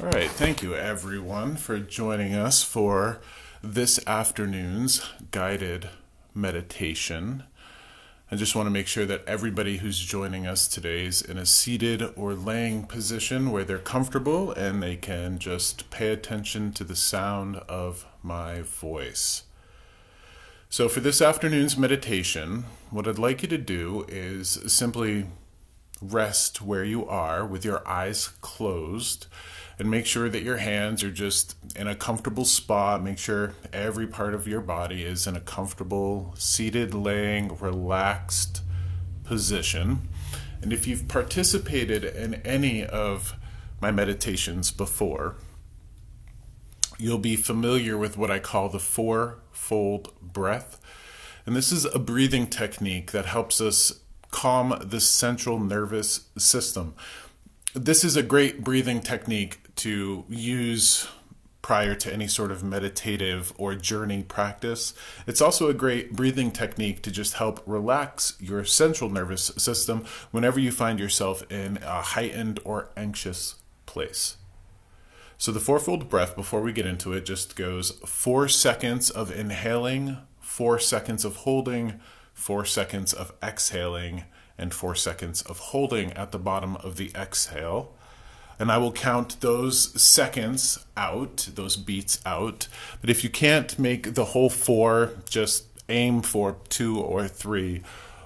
All right, thank you everyone for joining us for this afternoon's guided meditation. I just want to make sure that everybody who's joining us today is in a seated or laying position where they're comfortable and they can just pay attention to the sound of my voice. So for this afternoon's meditation, what I'd like you to do is simply rest where you are with your eyes closed and make sure that your hands are just in a comfortable spot. Make sure every part of your body is in a comfortable, seated, laying, relaxed position. And if you've participated in any of my meditations before, you'll be familiar with what I call the fourfold breath. And this is a breathing technique that helps us calm the central nervous system. This is a great breathing technique to use prior to any sort of meditative or journey practice. It's also a great breathing technique to just help relax your central nervous system whenever you find yourself in a heightened or anxious place. So the fourfold breath, before we get into it, just goes 4 seconds of inhaling, 4 seconds of holding, 4 seconds of exhaling, and 4 seconds of holding at the bottom of the exhale. And I will count those seconds out, those beats out. But if you can't make the whole 4, just aim for 2 or 3,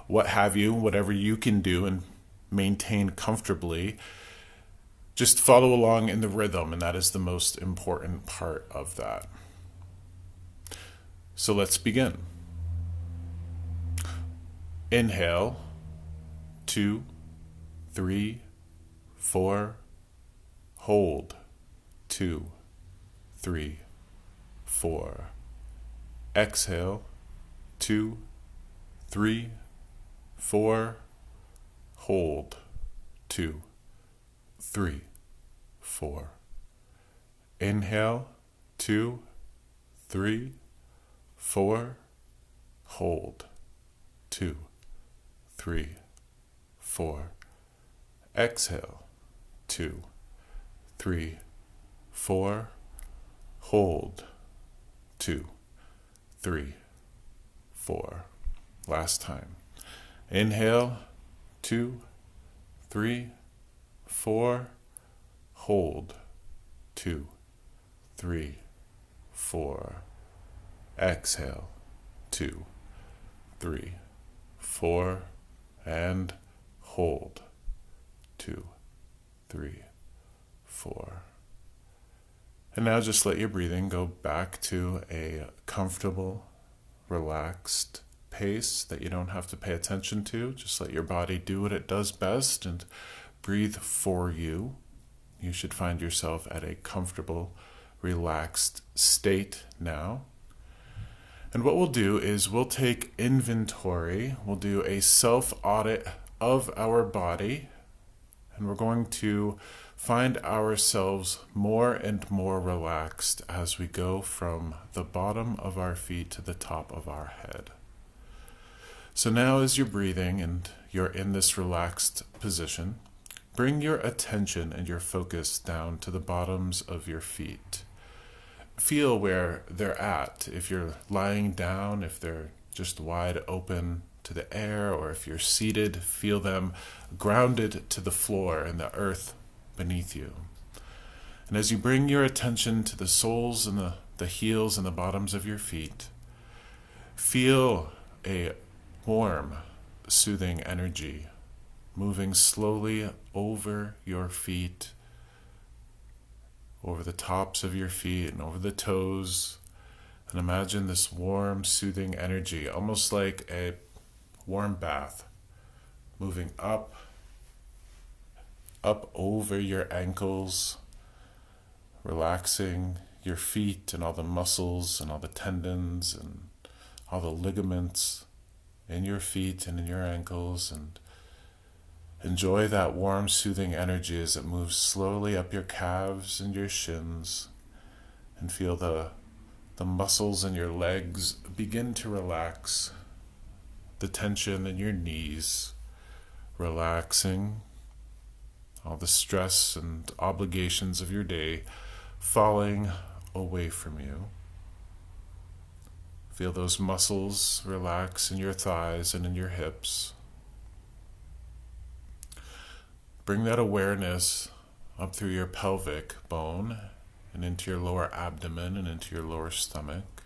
what have you, whatever you can do and maintain comfortably. Just follow along in the rhythm, and that is the most important part of that. So let's begin. Inhale, 2, 3, 4. Hold, 2, 3, 4. Exhale, 2, 3, 4. Hold, 2, 3, 4. Inhale, 2, 3, 4. Hold, 2, 3, 4. Exhale, 2, 3, 4. Hold, 2, 3, 4. Last time. Inhale, 2, 3, 4. Hold, 2, 3, 4. Exhale, 2, 3, 4. And hold, 2, 3, 4. And now just let your breathing go back to a comfortable, relaxed pace that you don't have to pay attention to. Just let your body do what it does best and breathe for you. You should find yourself at a comfortable, relaxed state now. And what we'll do is we'll take inventory. We'll do a self-audit of our body. And we're going to find ourselves more and more relaxed as we go from the bottom of our feet to the top of our head. So now as you're breathing and you're in this relaxed position, bring your attention and your focus down to the bottoms of your feet. Feel where they're at. If you're lying down, if they're just wide open to the air, or if you're seated, feel them grounded to the floor and the earth beneath you. And as you bring your attention to the soles and the heels and the bottoms of your feet, feel a warm, soothing energy moving slowly over your feet, over the tops of your feet and over the toes. And imagine this warm, soothing energy, almost like a warm bath, moving up over your ankles, relaxing your feet and all the muscles and all the tendons and all the ligaments in your feet and in your ankles, and enjoy that warm, soothing energy as it moves slowly up your calves and your shins, and feel the muscles in your legs begin to relax, the tension in your knees relaxing, all the stress and obligations of your day falling away from you. Feel those muscles relax in your thighs and in your hips. Bring that awareness up through your pelvic bone and into your lower abdomen and into your lower stomach.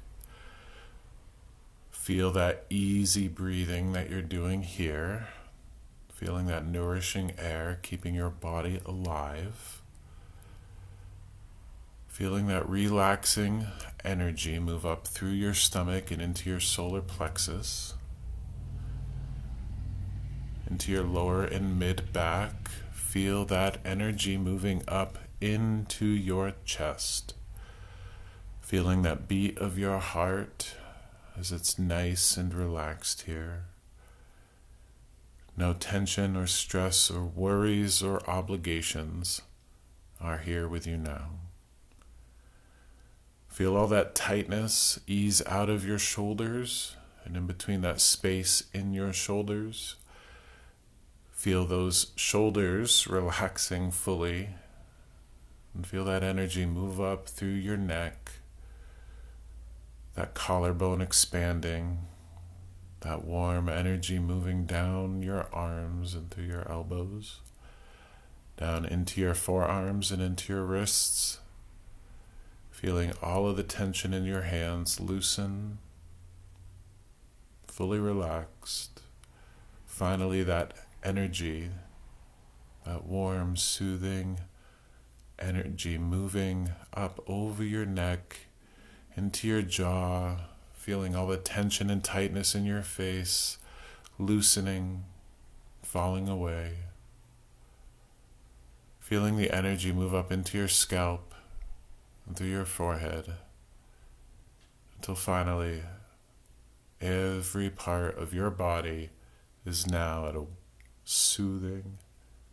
Feel that easy breathing that you're doing here. Feeling that nourishing air keeping your body alive. Feeling that relaxing energy move up through your stomach and into your solar plexus, into your lower and mid back. Feel that energy moving up into your chest. Feeling that beat of your heart as it's nice and relaxed here. No tension or stress or worries or obligations are here with you now. Feel all that tightness ease out of your shoulders and in between that space in your shoulders. Feel those shoulders relaxing fully and feel that energy move up through your neck, that collarbone expanding, that warm energy moving down your arms and through your elbows, down into your forearms and into your wrists. Feeling all of the tension in your hands loosen, fully relaxed. Finally, that energy, that warm, soothing energy moving up over your neck, into your jaw, feeling all the tension and tightness in your face, loosening, falling away. Feeling the energy move up into your scalp and through your forehead, until finally every part of your body is now at a soothing,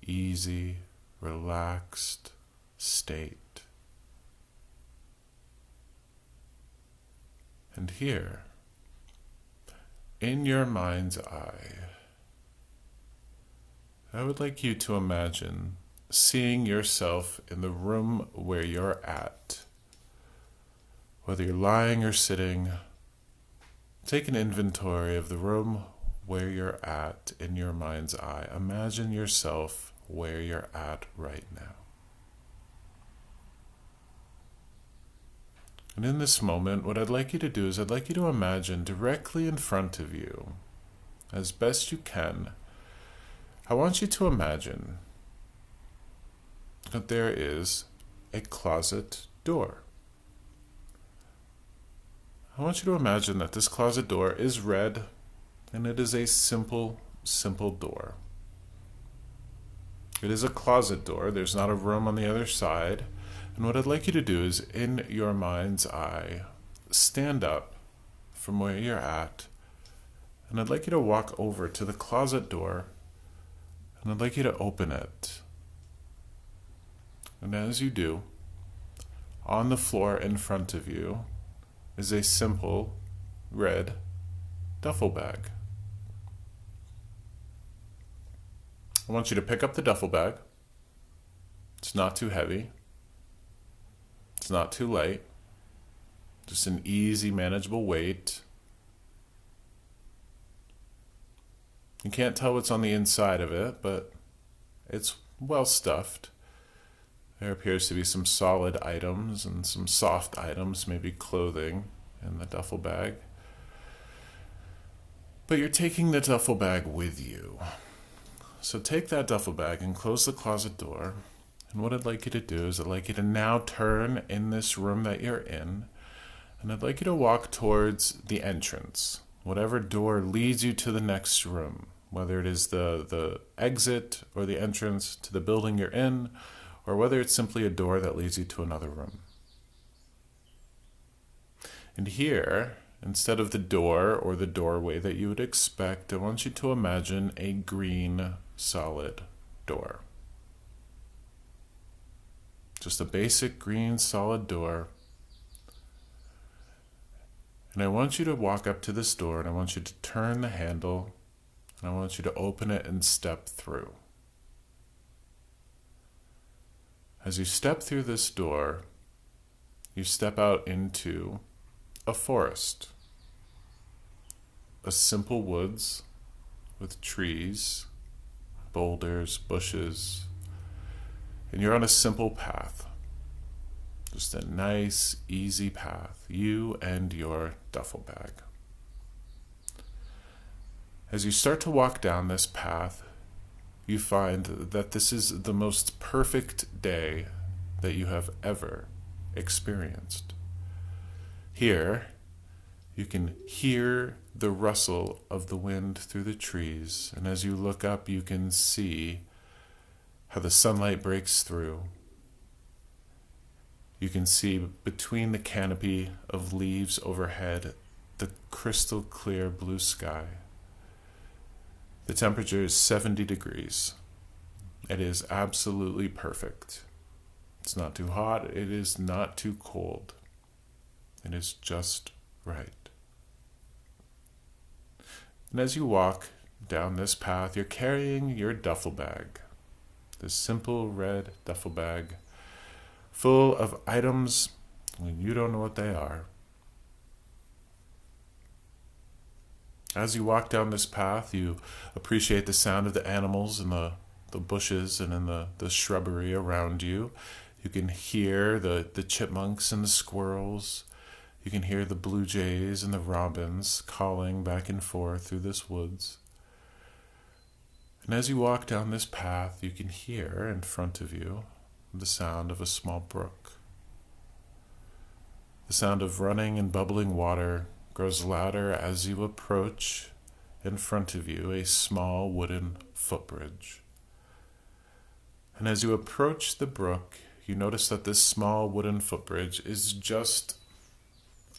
easy, relaxed state. And here, in your mind's eye, I would like you to imagine seeing yourself in the room where you're at. Whether you're lying or sitting, take an inventory of the room where you're at in your mind's eye. Imagine yourself where you're at right now. And in this moment, what I'd like you to do is I'd like you to imagine directly in front of you, as best you can, I want you to imagine that there is a closet door. I want you to imagine that this closet door is red and it is a simple door. It is a closet door. There's not a room on the other side. And what I'd like you to do is, in your mind's eye, stand up from where you're at, and I'd like you to walk over to the closet door, and I'd like you to open it. And as you do, on the floor in front of you is a simple red duffel bag. I want you to pick up the duffel bag. It's not too heavy. It's not too light. Just an easy, manageable weight. You can't tell what's on the inside of it, but it's well stuffed. There appears to be some solid items and some soft items, maybe clothing, in the duffel bag. But you're taking the duffel bag with you. So take that duffel bag and close the closet door. And what I'd like you to do is I'd like you to now turn in this room that you're in, and I'd like you to walk towards the entrance, whatever door leads you to the next room, whether it is the exit or the entrance to the building you're in, or whether it's simply a door that leads you to another room. And here, instead of the door or the doorway that you would expect, I want you to imagine a green solid door. Just a basic green solid door. And I want you to walk up to this door, and I want you to turn the handle, and I want you to open it and step through. As you step through this door, you step out into a forest, a simple woods with trees, boulders, bushes, and you're on a simple path. Just a nice, easy path, you and your duffel bag. As you start to walk down this path, you find that this is the most perfect day that you have ever experienced. Here, you can hear the rustle of the wind through the trees, and as you look up, you can see how the sunlight breaks through. You can see between the canopy of leaves overhead the crystal clear blue sky. The temperature is 70 degrees. It is absolutely perfect. It's not too hot, it is not too cold. It is just right. And as you walk down this path, you're carrying your duffel bag, this simple red duffel bag full of items when you don't know what they are. As you walk down this path, you appreciate the sound of the animals in the bushes and in the shrubbery around you. You can hear the chipmunks and the squirrels. You can hear the blue jays and the robins calling back and forth through this woods. And as you walk down this path, you can hear in front of you the sound of a small brook. The sound of running and bubbling water grows louder as you approach in front of you a small wooden footbridge. And as you approach the brook, you notice that this small wooden footbridge is just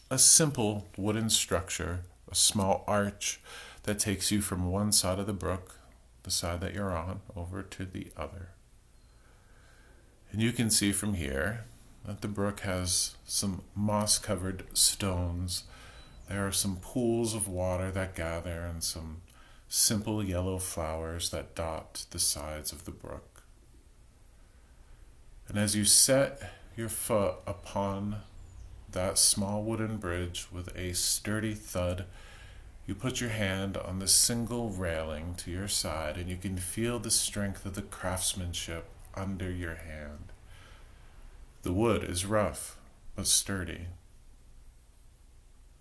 a simple wooden structure, a small arch that takes you from one side of the brook, the side that you're on, over to the other. And you can see from here that the brook has some moss-covered stones. There are some pools of water that gather and some simple yellow flowers that dot the sides of the brook. And as you set your foot upon that small wooden bridge with a sturdy thud, you put your hand on the single railing to your side and you can feel the strength of the craftsmanship under your hand. The wood is rough but sturdy.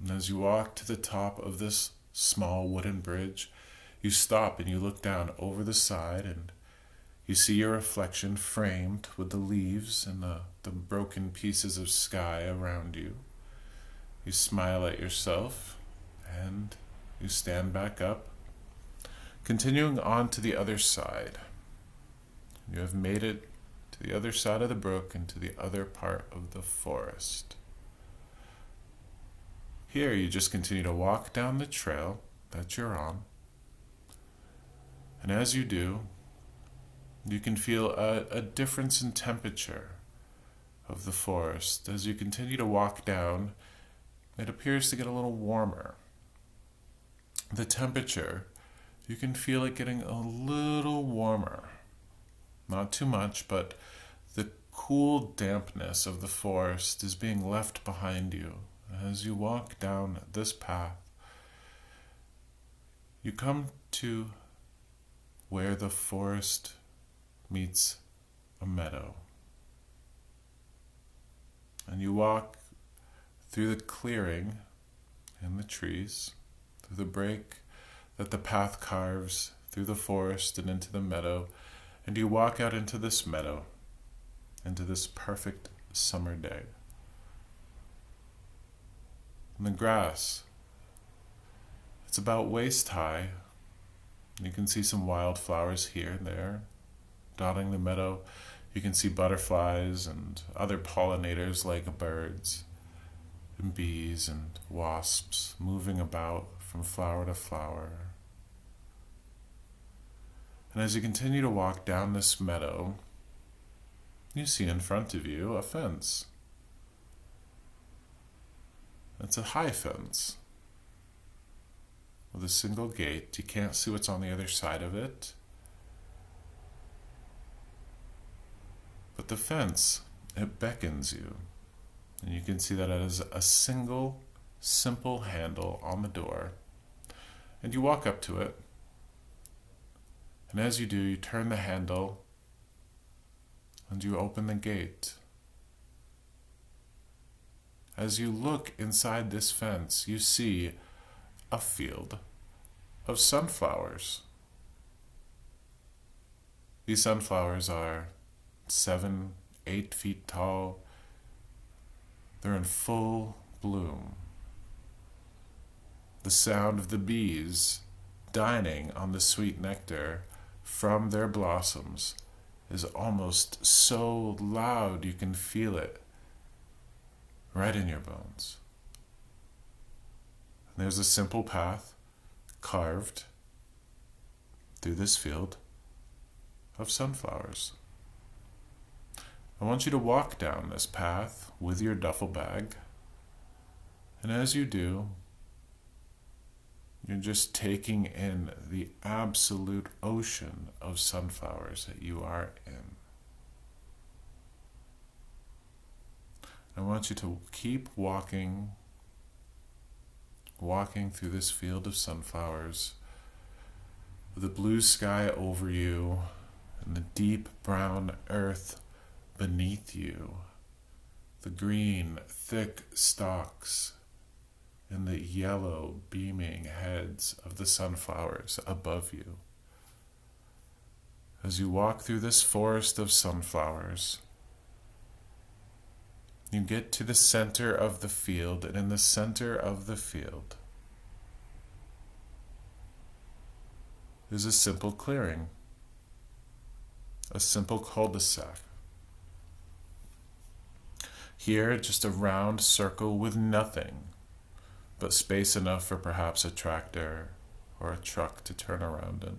And as you walk to the top of this small wooden bridge, you stop and you look down over the side and you see your reflection framed with the leaves and the broken pieces of sky around you. You smile at yourself and you stand back up, continuing on to the other side. You have made it to the other side of the brook and to the other part of the forest. Here you just continue to walk down the trail that you're on. And as you do, you can feel a difference in temperature of the forest. As you continue to walk down, it appears to get a little warmer. The temperature, you can feel it getting a little warmer. Not too much, but the cool dampness of the forest is being left behind you. As you walk down this path, you come to where the forest meets a meadow. And you walk through the clearing in the trees, through the break that the path carves through the forest and into the meadow, and you walk out into this meadow, into this perfect summer day. And the grass, it's about waist high. You can see some wildflowers here and there dotting the meadow. You can see butterflies and other pollinators like birds and bees and wasps moving about from flower to flower. And as you continue to walk down this meadow, you see in front of you a fence. It's a high fence with a single gate. You can't see what's on the other side of it. But the fence, it beckons you. And you can see that it has a single, simple handle on the door. And you walk up to it. And as you do, you turn the handle and you open the gate. As you look inside this fence, you see a field of sunflowers. These sunflowers are 7, 8 feet tall. They're in full bloom. The sound of the bees dining on the sweet nectar from their blossoms is almost so loud you can feel it right in your bones. And there's a simple path carved through this field of sunflowers. I want you to walk down this path with your duffel bag, and as you do, you're just taking in the absolute ocean of sunflowers that you are in. I want you to keep walking through this field of sunflowers with the blue sky over you and the deep brown earth beneath you, the green thick stalks and the yellow beaming heads of the sunflowers above you. As you walk through this forest of sunflowers, you get to the center of the field, and in the center of the field is a simple clearing, a simple cul-de-sac. Here, just a round circle with nothing but space enough for perhaps a tractor or a truck to turn around in.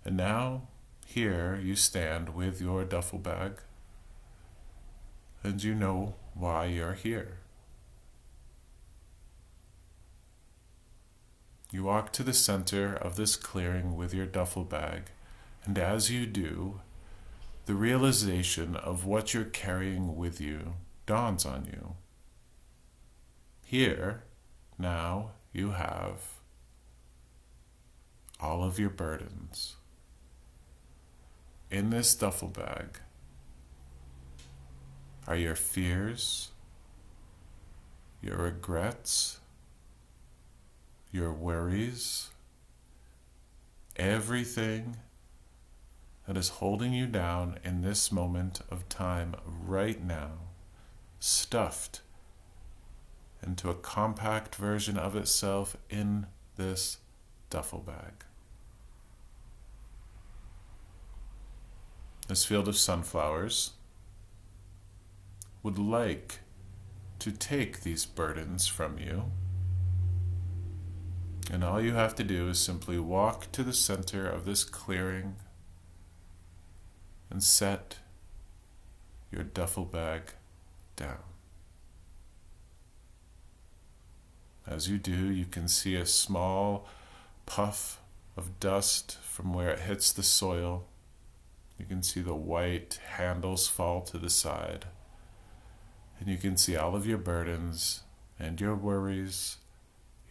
And now, here you stand with your duffel bag, and you know why you're here. You walk to the center of this clearing with your duffel bag, and as you do, the realization of what you're carrying with you dawns on you. Here, now, you have all of your burdens. In this duffel bag are your fears, your regrets, your worries, everything that is holding you down in this moment of time right now, stuffed into a compact version of itself in this duffel bag. This field of sunflowers would like to take these burdens from you, and all you have to do is simply walk to the center of this clearing and set your duffel bag down. As you do, you can see a small puff of dust from where it hits the soil. You can see the white handles fall to the side. And you can see all of your burdens and your worries,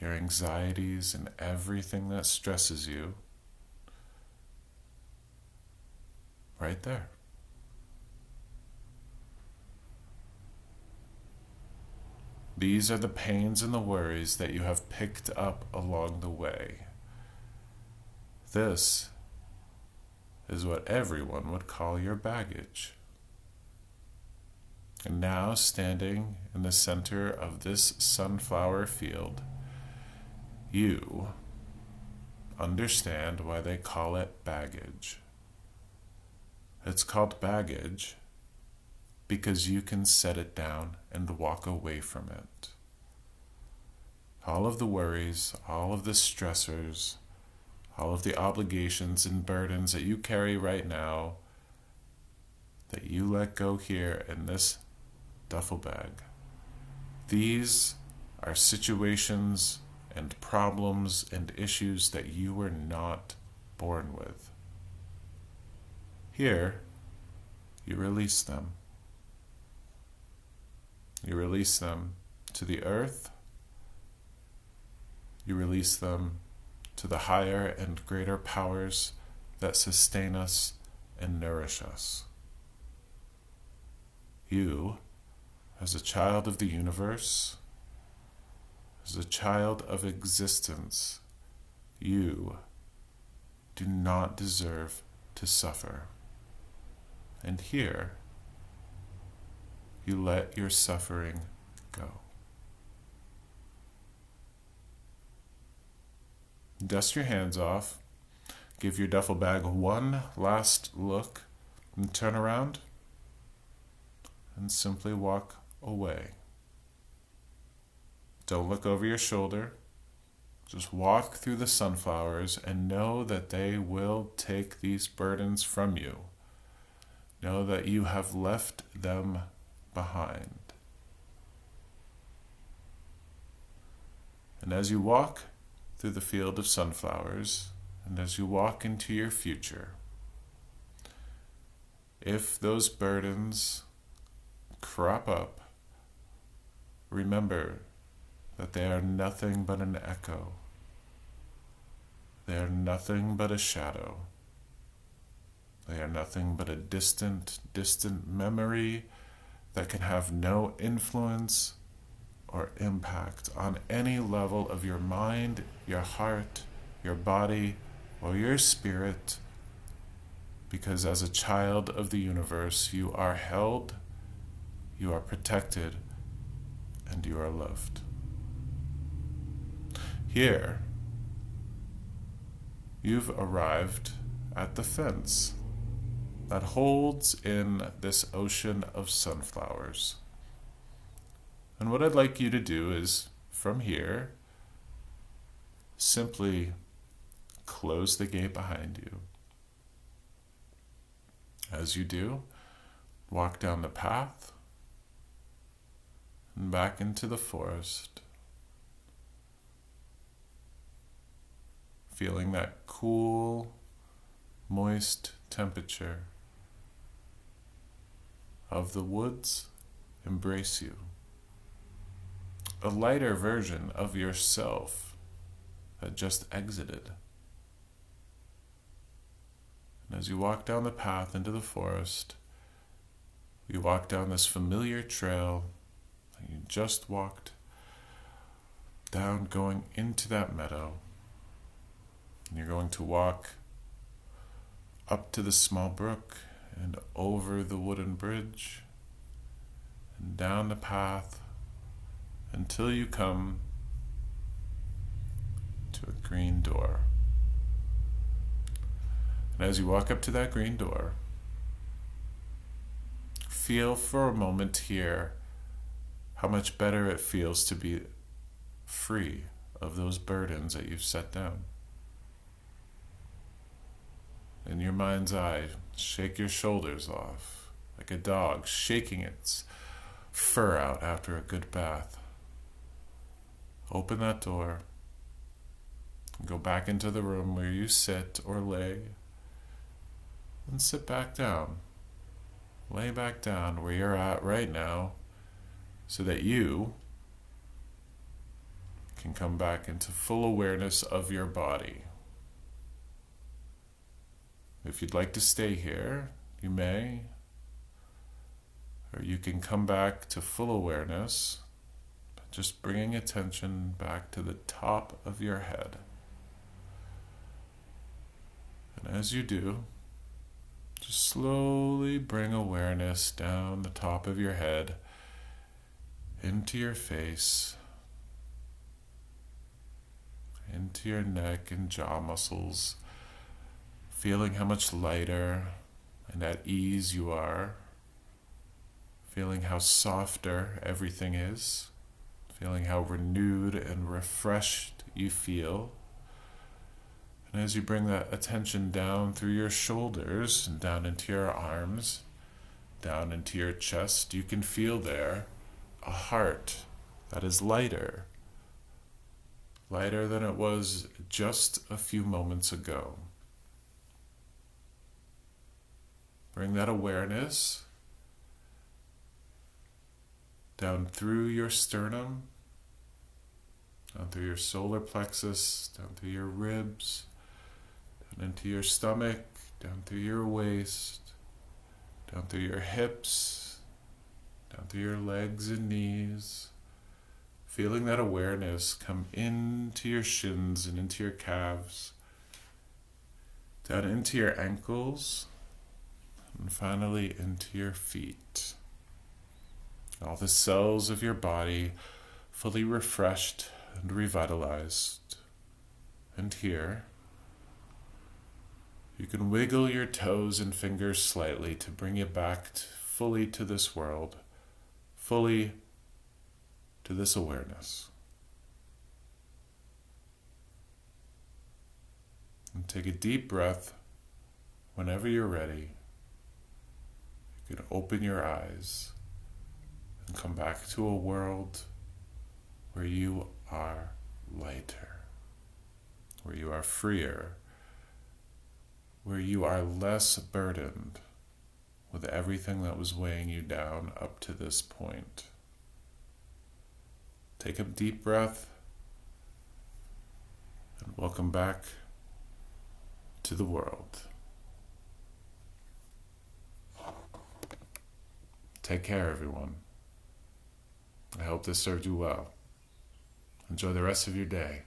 your anxieties, and everything that stresses you right there. These are the pains and the worries that you have picked up along the way. This is what everyone would call your baggage. And now, standing in the center of this sunflower field, you understand why they call it baggage. It's called baggage because you can set it down and walk away from it. All of the worries, all of the stressors, all of the obligations and burdens that you carry right now, that you let go here in this duffel bag. These are situations and problems and issues that you were not born with. Here, you release them. You release them to the earth. You release them to the higher and greater powers that sustain us and nourish us. You, as a child of the universe, as a child of existence, you do not deserve to suffer. And here, you let your suffering go. Dust your hands off, give your duffel bag one last look, and turn around and simply walk away. Don't look over your shoulder. Just walk through the sunflowers and know that they will take these burdens from you. Know that you have left them behind. And as you walk through the field of sunflowers, and as you walk into your future, if those burdens crop up, remember that they are nothing but an echo. They are nothing but a shadow. They are nothing but a distant, distant memory that can have no influence or impact on any level of your mind, your heart, your body, or your spirit, because as a child of the universe, you are held, you are protected, and you are loved. Here, you've arrived at the fence that holds in this ocean of sunflowers. And what I'd like you to do is, from here, simply close the gate behind you. As you do, walk down the path and back into the forest, feeling that cool, moist temperature of the woods embrace you. A lighter version of yourself that just exited. And as you walk down the path into the forest, you walk down this familiar trail that you just walked down, going into that meadow. And you're going to walk up to the small brook and over the wooden bridge and down the path until you come to a green door. And as you walk up to that green door, feel for a moment here how much better it feels to be free of those burdens that you've set down. In your mind's eye, shake your shoulders off, like a dog shaking its fur out after a good bath. Open that door, and go back into the room where you sit or lay, and sit back down. Lay back down where you're at right now, so that you can come back into full awareness of your body. If you'd like to stay here, you may, or you can come back to full awareness, just bringing attention back to the top of your head. And as you do, just slowly bring awareness down the top of your head, into your face, into your neck and jaw muscles, feeling how much lighter and at ease you are, feeling how softer everything is, feeling how renewed and refreshed you feel. And as you bring that attention down through your shoulders and down into your arms, down into your chest, you can feel there a heart that is lighter than it was just a few moments ago. Bring that awareness down through your sternum, down through your solar plexus, down through your ribs, down into your stomach, down through your waist, down through your hips, down through your legs and knees. Feeling that awareness come into your shins and into your calves, down into your ankles, and finally into your feet. All the cells of your body fully refreshed and revitalized. And here, you can wiggle your toes and fingers slightly to bring you back fully to this world, fully to this awareness. And take a deep breath. Whenever you're ready, you can open your eyes and come back to a world where you are lighter, where you are freer, where you are less burdened with everything that was weighing you down up to this point. Take a deep breath and welcome back to the world. Take care, everyone. I hope this served you well. Enjoy the rest of your day.